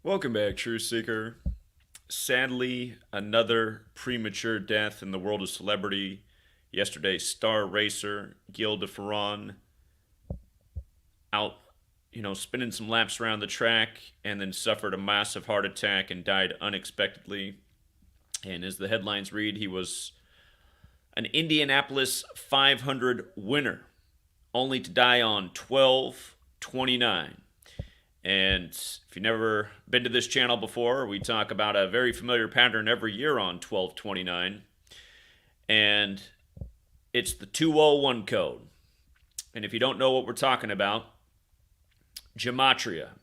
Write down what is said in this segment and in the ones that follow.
Welcome back, Truth Seeker. Sadly, another premature death in the world of celebrity. Yesterday, star racer Gil De Ferran out, spinning some laps around the track and then suffered a massive heart attack and died unexpectedly. And as the headlines read, he was an Indianapolis 500 winner, only to die on 12/29. And if you've never been to this channel before, we talk about a very familiar pattern every year on 12/29. And it's the 201 code. And if you don't know what we're talking about, Gematria.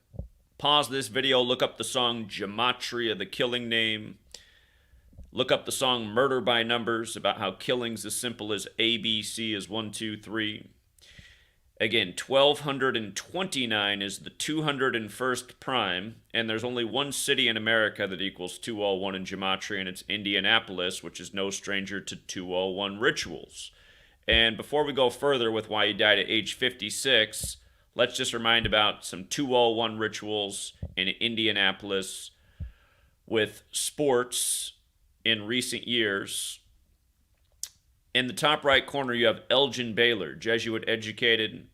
Pause this video, look up the song Gematria, the killing name. Look up the song Murder by Numbers, about how killing's as simple as ABC is 1, 2, 3. Again, 1229 is the 201st prime, and there's only one city in America that equals 201 in gematria, and it's Indianapolis, which is no stranger to 201 rituals. And before we go further with why he died at age 56, let's just remind about some 201 rituals in Indianapolis with sports in recent years. In the top right corner, you have Elgin Baylor, Jesuit educated,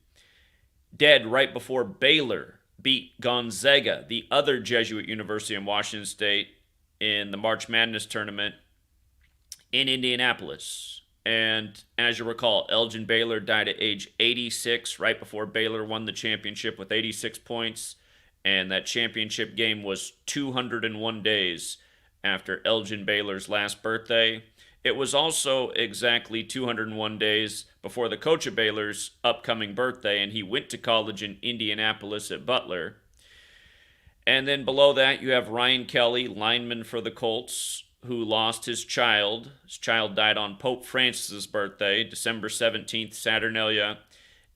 dead right before Baylor beat Gonzaga, the other Jesuit university in Washington State, in the March Madness tournament in Indianapolis. And as you recall, Elgin Baylor died at age 86, right before Baylor won the championship with 86 points. And that championship game was 201 days after Elgin Baylor's last birthday. It was also exactly 201 days before the coach of Baylor's upcoming birthday, and he went to college in Indianapolis at Butler. And then below that, you have Ryan Kelly, lineman for the Colts, who lost his child. His child died on Pope Francis's birthday, December 17th, Saturnalia,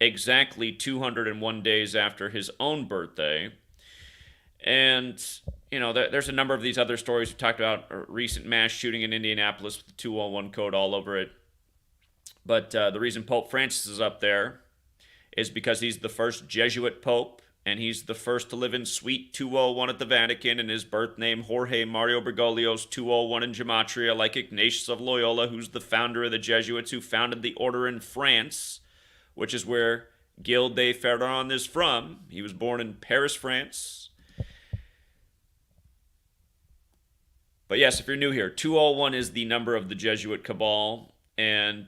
exactly 201 days after his own birthday. And, there's a number of these other stories. We talked about a recent mass shooting in Indianapolis with the 201 code all over it. But the reason Pope Francis is up there is because he's the first Jesuit pope, and he's the first to live in Suite 201 at the Vatican, and his birth name, Jorge Mario Bergoglio's 201 in Gematria, like Ignatius of Loyola, who's the founder of the Jesuits, who founded the order in France, which is where Gil De Ferran is from. He was born in Paris, France. But yes, if you're new here, 201 is the number of the Jesuit cabal. And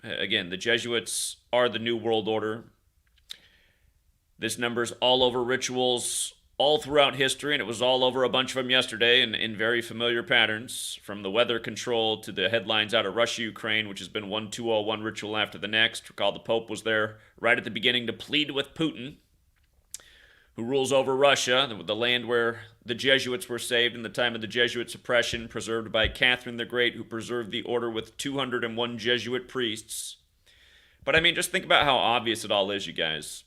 again, the Jesuits are the New World Order. This number's all over rituals all throughout history, and it was all over a bunch of them yesterday in very familiar patterns, from the weather control to the headlines out of Russia, Ukraine, which has been one 201 ritual after the next. Recall the Pope was there right at the beginning to plead with Putin, who rules over Russia, the land where the Jesuits were saved in the time of the Jesuit suppression, preserved by Catherine the Great, who preserved the order with 201 Jesuit priests. But just think about how obvious it all is, you guys.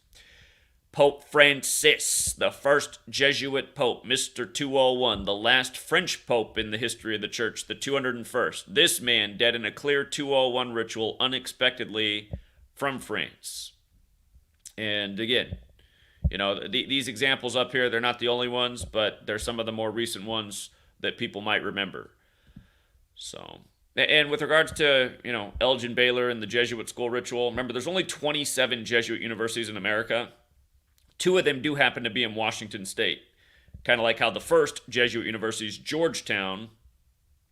Pope Francis, the first Jesuit pope, Mr. 201, the last French pope in the history of the church, the 201st. This man dead in a clear 201 ritual unexpectedly from France. And again, these examples up here, they're not the only ones, but they're some of the more recent ones that people might remember. So, and with regards to, Elgin Baylor and the Jesuit school ritual, remember, there's only 27 Jesuit universities in America. 2 of them do happen to be in Washington State. Kind of like how the first Jesuit university is Georgetown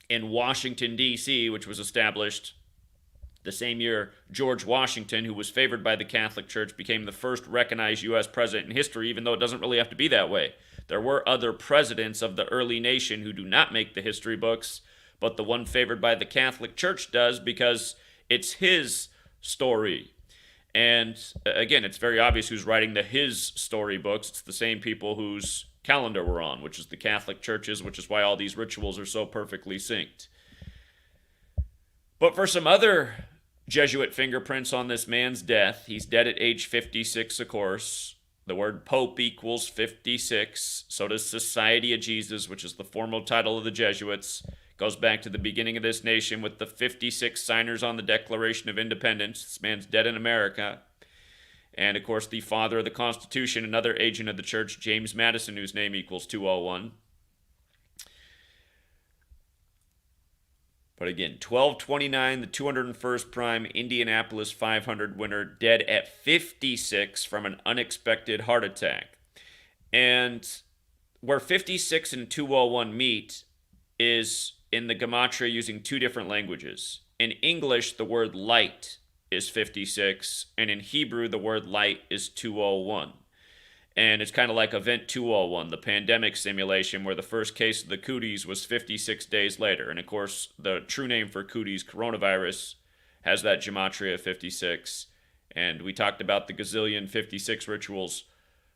in Washington, D.C., which was established the same year George Washington, who was favored by the Catholic Church, became the first recognized U.S. president in history, even though it doesn't really have to be that way. There were other presidents of the early nation who do not make the history books, but the one favored by the Catholic Church does, because it's his story. And again, it's very obvious who's writing the his story books. It's the same people whose calendar we're on, which is the Catholic Churches, which is why all these rituals are so perfectly synced. But for some other Jesuit fingerprints on this man's death, he's dead at age 56, of course. The word Pope equals 56. So does Society of Jesus, which is the formal title of the Jesuits. Goes back to the beginning of this nation with the 56 signers on the Declaration of Independence. This man's dead in America. And, of course, the father of the Constitution, another agent of the church, James Madison, whose name equals 201. But again, 1229, the 201st prime Indianapolis 500 winner, dead at 56 from an unexpected heart attack. And where 56 and 201 meet is in the Gematria using two different languages. In English, the word light is 56, and in Hebrew, the word light is 201. And it's kind of like Event 201, the pandemic simulation, where the first case of the cooties was 56 days later. And of course, the true name for cooties, coronavirus, has that gematria 56. And we talked about the gazillion 56 rituals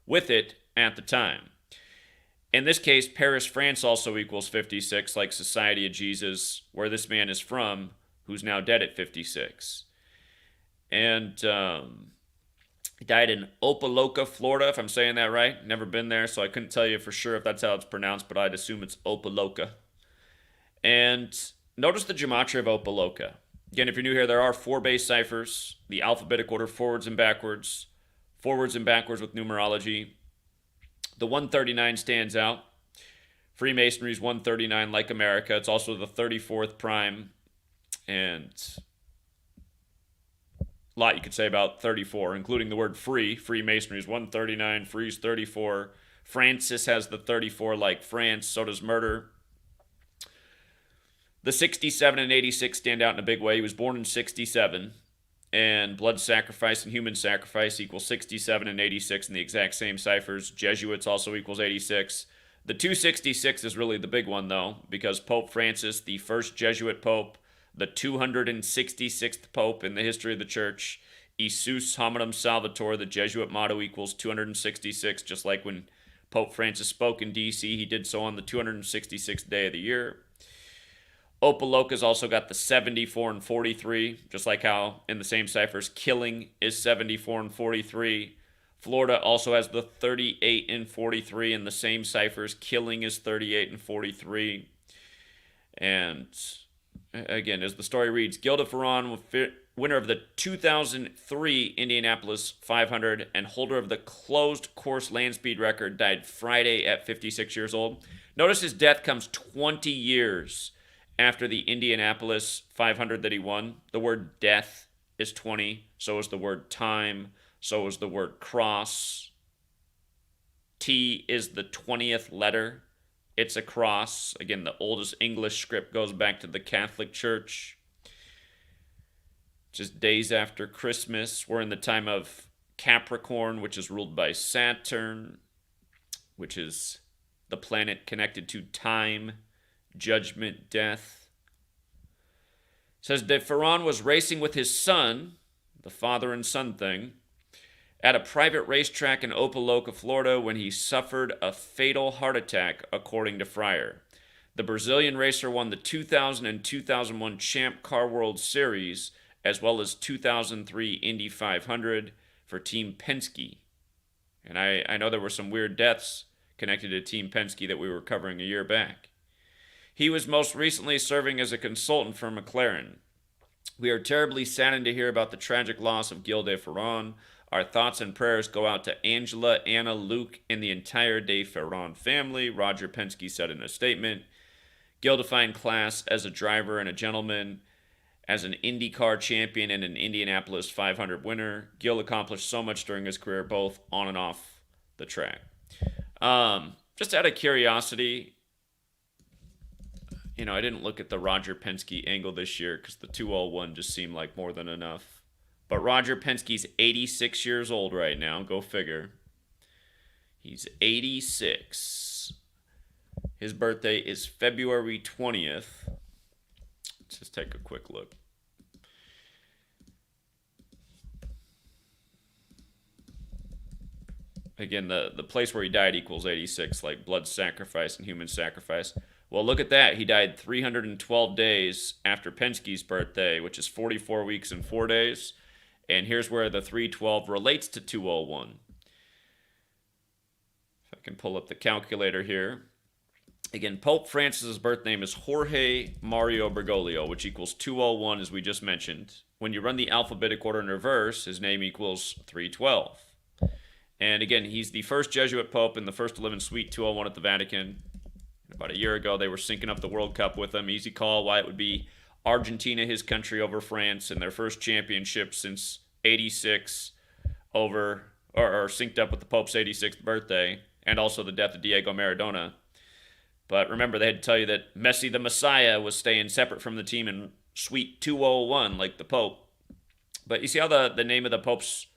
with it at the time. In this case, Paris, France also equals 56, like Society of Jesus, where this man is from, who's now dead at 56. And he died in Opa-locka, Florida, if I'm saying that right. Never been there, so I couldn't tell you for sure if that's how it's pronounced, but I'd assume it's Opa-locka. And notice the gematria of Opa-locka. Again, if you're new here, there are 4 base ciphers, the alphabetic order forwards and backwards with numerology. The 139 stands out. Freemasonry is 139 like America. It's also the 34th prime. And a lot you could say about 34, including the word free. Freemasonry is 139, free is 34. Francis has the 34 like France, so does murder. The 67 and 86 stand out in a big way. He was born in 67. And blood sacrifice and human sacrifice equals 67 and 86 in the exact same ciphers. Jesuits also equals 86. The 266 is really the big one, though, because Pope Francis, the first Jesuit pope, the 266th pope in the history of the church, Isus Hominum Salvator, the Jesuit motto equals 266, just like when Pope Francis spoke in D.C., he did so on the 266th day of the year. Opa-locka's also got the 74 and 43, just like how in the same ciphers, killing is 74 and 43. Florida also has the 38 and 43 in the same ciphers. Killing is 38 and 43. And again, as the story reads, Gil De Ferran, winner of the 2003 Indianapolis 500 and holder of the closed course land speed record, died Friday at 56 years old. Notice his death comes 20 years after the Indianapolis 500 that he won. The word death is 20. So is the word time. So is the word cross. T is the 20th letter. It's a cross. Again, the oldest English script goes back to the Catholic Church. Just days after Christmas. We're in the time of Capricorn, which is ruled by Saturn, which is the planet connected to time, judgment, death. It says De Ferran was racing with his son, the father and son thing, at a private racetrack in Opa-locka, Florida, when he suffered a fatal heart attack, according to Fryer. The Brazilian racer won the 2000 and 2001 Champ Car World Series, as well as 2003 Indy 500 for Team Pensky. And I know there were some weird deaths connected to Team Pensky that we were covering a year back. He was most recently serving as a consultant for McLaren. We are terribly saddened to hear about the tragic loss of Gil De Ferran. Our thoughts and prayers go out to Angela, Anna, Luke, and the entire De Ferran family, Roger Pensky said in a statement. Gil defined class as a driver and a gentleman, as an IndyCar champion and an Indianapolis 500 winner. Gil accomplished so much during his career, both on and off the track. Just out of curiosity, I didn't look at the Roger Pensky angle this year because the 201 just seemed like more than enough. But Roger Pensky's 86 years old right now. Go figure. He's 86. His birthday is February 20th. Let's just take a quick look. Again, the place where he died equals 86, like blood sacrifice and human sacrifice. Well, look at that. He died 312 days after Pensky's birthday, which is 44 weeks and 4 days. And here's where the 312 relates to 201. If I can pull up the calculator here. Again, Pope Francis's birth name is Jorge Mario Bergoglio, which equals 201, as we just mentioned. When you run the alphabetic order in reverse, his name equals 312. And again, he's the first Jesuit pope and the first to live in Suite 201 at the Vatican. About a year ago, they were syncing up the World Cup with him. Easy call why it would be Argentina, his country, over France, and their first championship since 86, over or synced up with the Pope's 86th birthday, and also the death of Diego Maradona. But remember, they had to tell you that Messi the Messiah was staying separate from the team in Suite 201, like the Pope. But you see how the name of the Pope's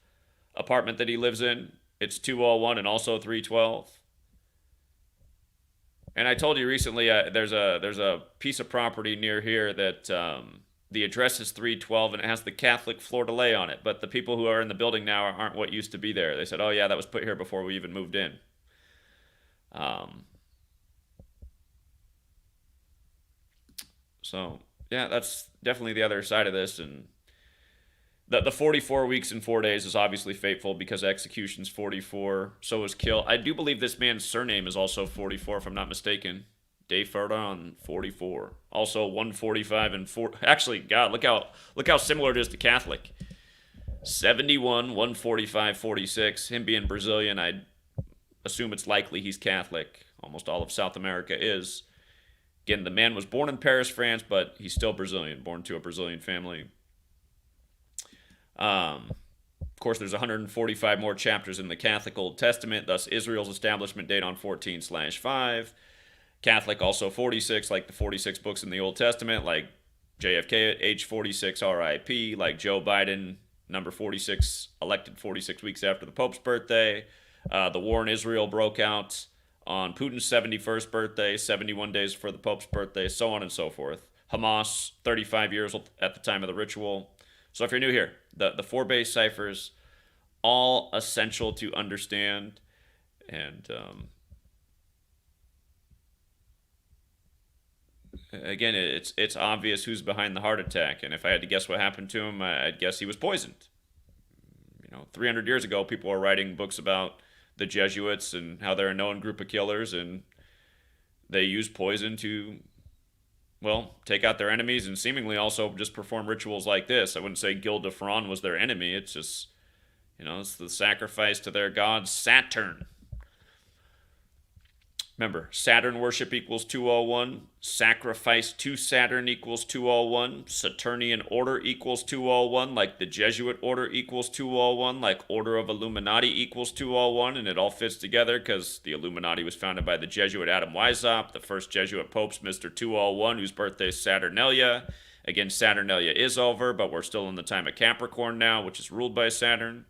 apartment that he lives in? It's 201 and also 312. And I told you recently, there's a piece of property near here that the address is 312 and it has the Catholic fleur-de-lis on it. But the people who are in the building now aren't what used to be there. They said, "Oh yeah, that was put here before we even moved in." So yeah, that's definitely the other side of this, and the 44 weeks and 4 days is obviously fateful because execution's 44, so is kill. I do believe this man's surname is also 44, if I'm not mistaken. De Ferran, 44. Also 145 and 4. Actually, God, look how similar it is to Catholic. 71, 145, 46. Him being Brazilian, I assume it's likely he's Catholic. Almost all of South America is. Again, the man was born in Paris, France, but he's still Brazilian, born to a Brazilian family. Of course, there's 145 more chapters in the Catholic Old Testament, thus Israel's establishment date on 14/5. Catholic also 46, like the 46 books in the Old Testament, like JFK at age 46, RIP, like Joe Biden, number 46, elected 46 weeks after the Pope's birthday. The war in Israel broke out on Putin's 71st birthday, 71 days before the Pope's birthday, so on and so forth. Hamas, 35 years at the time of the ritual. So if you're new here, the 4 base ciphers, all essential to understand. And again, it's obvious who's behind the heart attack. And if I had to guess what happened to him, I'd guess he was poisoned. 300 years ago, people were writing books about the Jesuits and how they're a known group of killers, and they use poison to, well, take out their enemies and seemingly also just perform rituals like this. I wouldn't say Gil De Ferran was their enemy. It's just, it's the sacrifice to their god Saturn. Remember, Saturn worship equals 201. Sacrifice to Saturn equals 201. Saturnian order equals 201. Like the Jesuit order equals 201. Like Order of Illuminati equals 201. And it all fits together because the Illuminati was founded by the Jesuit Adam Weishaupt, the first Jesuit Pope's Mr. 201, whose birthday is Saturnalia. Again, Saturnalia is over, but we're still in the time of Capricorn now, which is ruled by Saturn.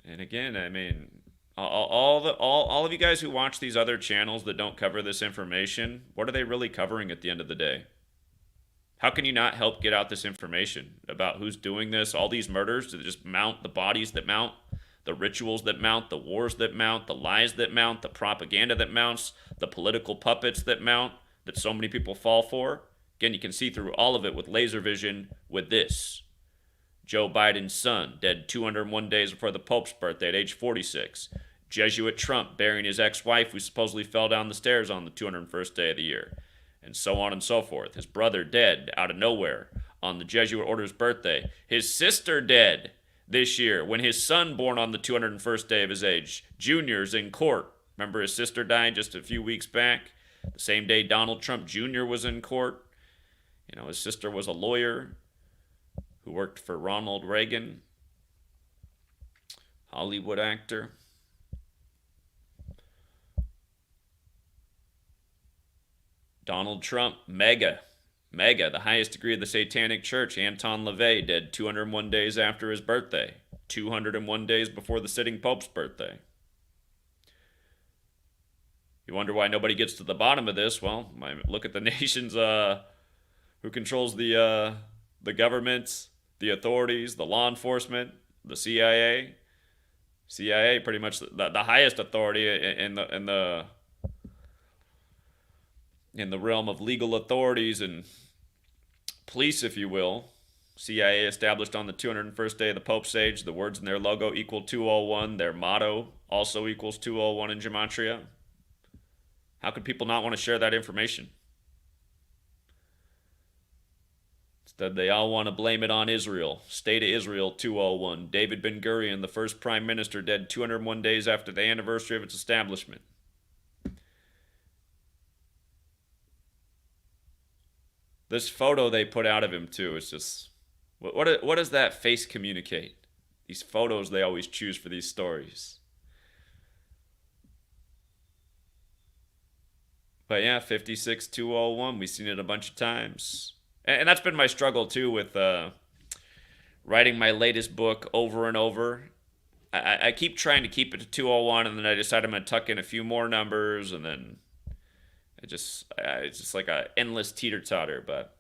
And again, I mean, all of you guys who watch these other channels that don't cover this information, what are they really covering at the end of the day? How can you not help get out this information about who's doing this, all these murders, to just mount the bodies that mount, the rituals that mount, the wars that mount, the lies that mount, the propaganda that mounts, the political puppets that mount, that so many people fall for? Again, you can see through all of it with laser vision with this. Joe Biden's son, dead 201 days before the Pope's birthday at age 46. Jesuit Trump burying his ex-wife who supposedly fell down the stairs on the 201st day of the year. And so on and so forth. His brother dead out of nowhere on the Jesuit order's birthday. His sister dead this year when his son, born on the 201st day of his age, Junior's in court. Remember his sister died just a few weeks back? The same day Donald Trump Jr. was in court. His sister was a lawyer who worked for Ronald Reagan, Hollywood actor. Donald Trump, mega, the highest degree of the Satanic Church, Anton LaVey, dead 201 days after his birthday, 201 days before the sitting Pope's birthday. You wonder why nobody gets to the bottom of this? Well, look at the nations who controls the government, the authorities, the law enforcement, the CIA. CIA pretty much the highest authority in the realm of legal authorities and police, if you will. CIA established on the 201st day of the Pope's age. The words in their logo equal 201. Their motto also equals 201 in Gematria. How could people not want to share that information? Instead, they all want to blame it on Israel. State of Israel 201. David Ben-Gurion, the first prime minister, dead 201 days after the anniversary of its establishment. This photo they put out of him, too, is just... What does that face communicate? These photos they always choose for these stories. But yeah, 56201, we've seen it a bunch of times. And that's been my struggle, too, with writing my latest book over and over. I keep trying to keep it to 201, and then I decide I'm going to tuck in a few more numbers, and then it's just like an endless teeter-totter. But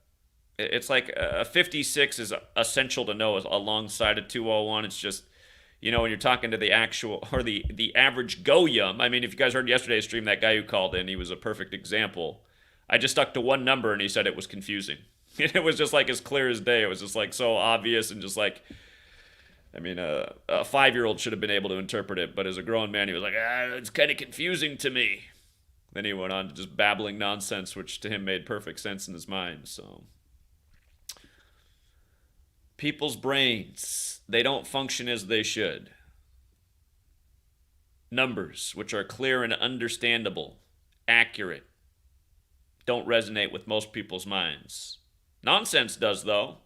it's like a 56 is essential to know alongside a 201. It's just, you know, when you're talking to the actual, or the average go-yum. I mean, if you guys heard yesterday's stream, that guy who called in, he was a perfect example. I just stuck to one number, and he said it was confusing. It was just like as clear as day. It was just like so obvious and just like, I mean, a 5-year-old should have been able to interpret it, but as a grown man, he was like, it's kind of confusing to me. Then he went on to just babbling nonsense, which to him made perfect sense in his mind. So, people's brains, they don't function as they should. Numbers, which are clear and understandable, accurate, don't resonate with most people's minds. Nonsense does, though.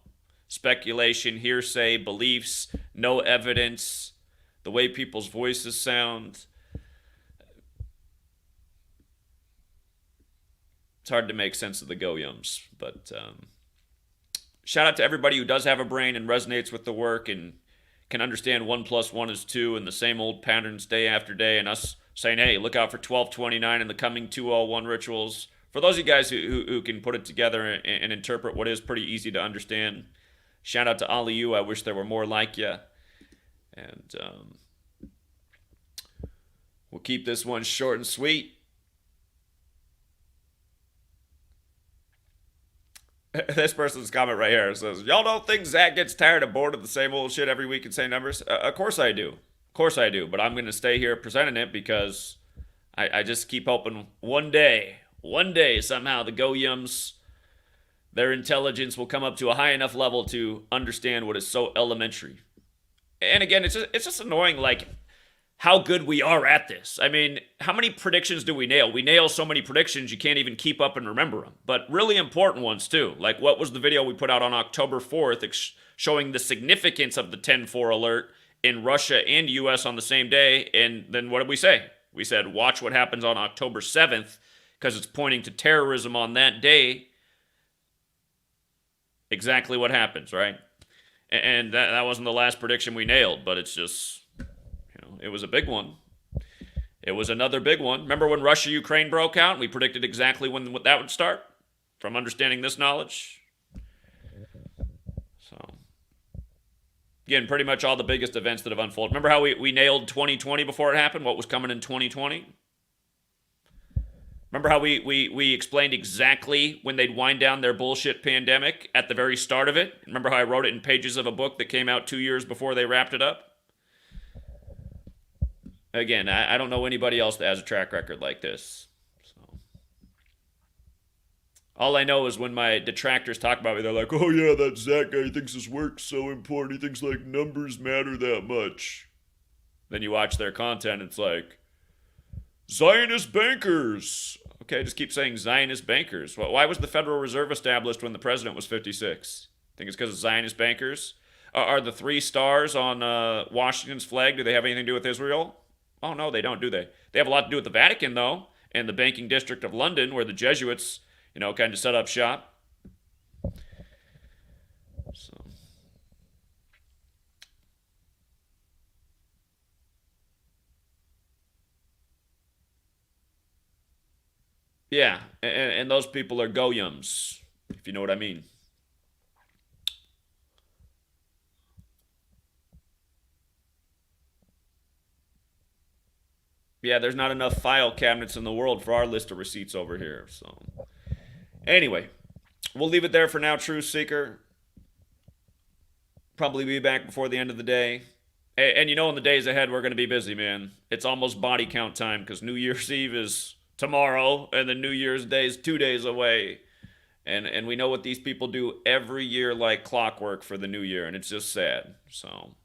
Speculation, hearsay, beliefs, no evidence, the way people's voices sound. It's hard to make sense of the go-yums, but shout out to everybody who does have a brain and resonates with the work and can understand 1 + 1 is 2 and the same old patterns day after day, and us saying, hey, look out for 1229 and the coming 201 rituals. For those of you guys who can put it together and interpret what is pretty easy to understand, shout out to all of you. I wish there were more like you. And we'll keep this one short and sweet. This person's comment right here says, y'all don't think Zach gets tired and bored of the same old shit every week and same numbers? Of course I do. Of course I do. But I'm going to stay here presenting it because I just keep hoping one day somehow the go-yums, their intelligence will come up to a high enough level to understand what is so elementary. And again, it's just annoying, like, how good we are at this. I mean, how many predictions do we nail? We nail so many predictions you can't even keep up and remember them. But really important ones, too. Like, what was the video we put out on October 4th showing the significance of the 10-4 alert in Russia and U.S. on the same day? And then what did we say? We said, watch what happens on October 7th, because it's pointing to terrorism on that day. Exactly what happens, right? And that wasn't the last prediction we nailed, but it's just, it was a big one. It was another big one. Remember when Russia-Ukraine broke out? We predicted exactly when that would start from understanding this knowledge. So, again, pretty much all the biggest events that have unfolded. Remember how we nailed 2020 before it happened? What was coming in 2020? Remember how we explained exactly when they'd wind down their bullshit pandemic at the very start of it? Remember how I wrote it in pages of a book that came out 2 years before they wrapped it up? Again, I don't know anybody else that has a track record like this. So, all I know is when my detractors talk about me, they're like, oh yeah, that Zach guy thinks his work's so important. He thinks like numbers matter that much. Then you watch their content, it's like, Zionist bankers. Okay, just keep saying Zionist bankers. Why was the Federal Reserve established when the president was 56? Think it's because of Zionist bankers? Are the 3 stars on Washington's flag, do they have anything to do with Israel? Oh, no, they don't, do they? They have a lot to do with the Vatican, though, and the banking district of London, where the Jesuits, kind of set up shop. So, yeah, and those people are go-yums, if you know what I mean. Yeah, there's not enough file cabinets in the world for our list of receipts over here. So, anyway, we'll leave it there for now, Truth Seeker. Probably be back before the end of the day. And you know, in the days ahead, we're going to be busy, man. It's almost body count time because New Year's Eve is tomorrow, and then New Year's Day is 2 days away. And we know what these people do every year like clockwork for the new year, and it's just sad. So,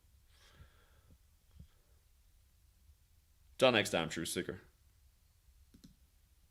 till next time, Truth Seeker.